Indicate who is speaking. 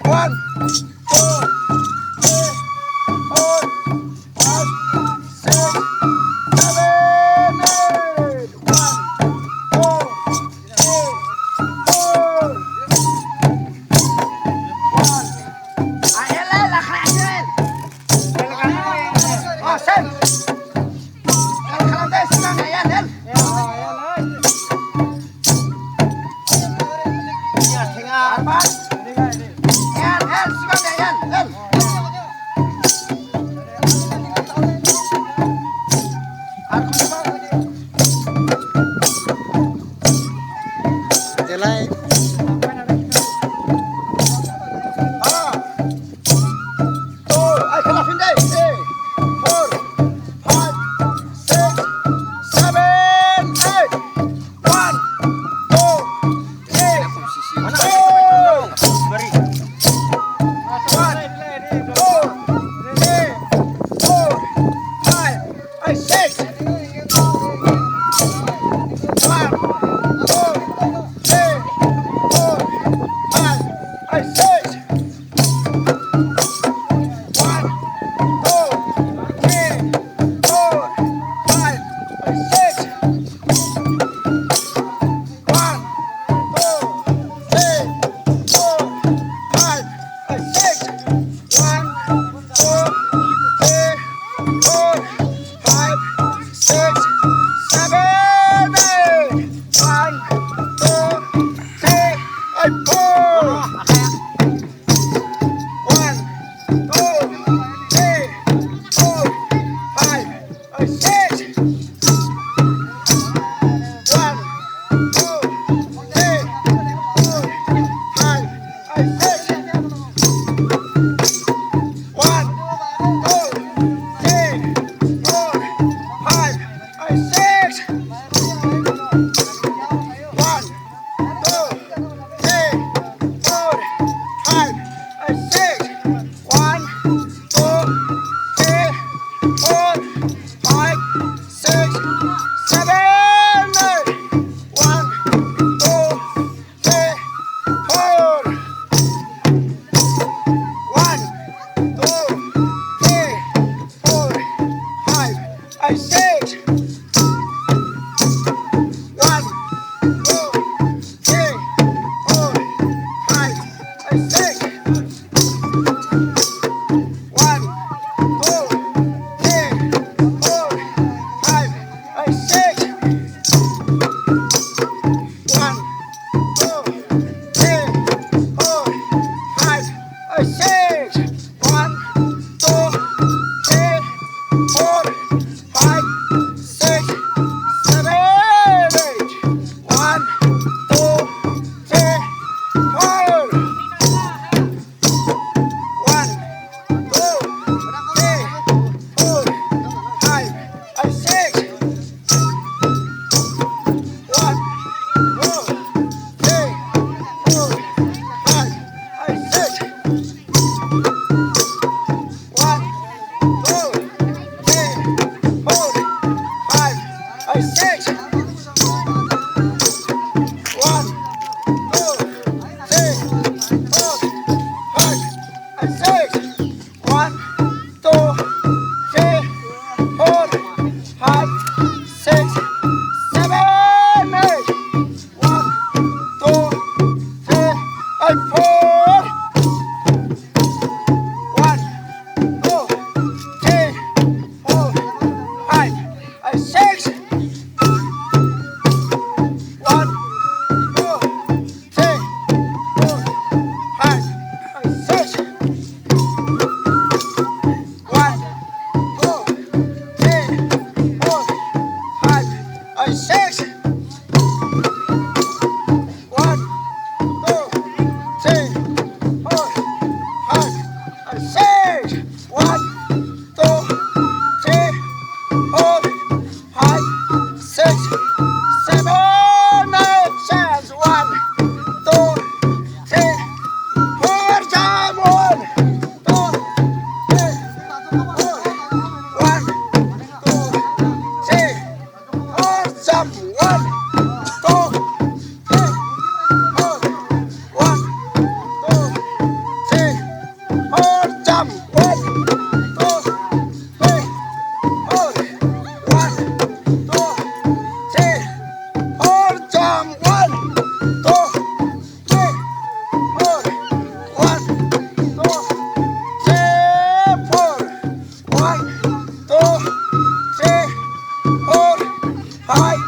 Speaker 1: One, two, three, four, five, six, 7, 8. 1, 2, 3, 4. Ayan lang, lakayan. Oh, Sen. Kalante, sigang, ayan, El. Apat. Ayan, El, sigang, ayan, El.
Speaker 2: Jelai.
Speaker 1: Ah. Two, ay, kalafin day. 3, 4, 5, 6, 7, 8. 1, 2, 3, 4. 1, 2, 3, 4, 5, 6. 1, 2, 3, 4, 5, 6. 1, 2, 3, 4, 5, 6. 1, 2, 3, 4, 5, 6. 1, 2, 3, 4, 5, 6, 7, 8. 1, 2, 3, 4. 1, 2, 3, 4, 5, 6. 1, 2, 3, 4, 5, 6. 1, 2, 3, 4, 5, 6. 1, 2, 3, 4, 5, 6. 1, 2, 3, 4, 5, 6, 7, 8. 1, 2, 3, 4. 1, 2, 3, 4, 5, 6. 1, 2, 3, 4, 5, 6. 1, 2, 3, 4, 5, 6. 1, 2, 3, 4, 5, 6. 1, 2, 3, 4, 5, 6, 7, 8. 1, 2, 3, 4. five,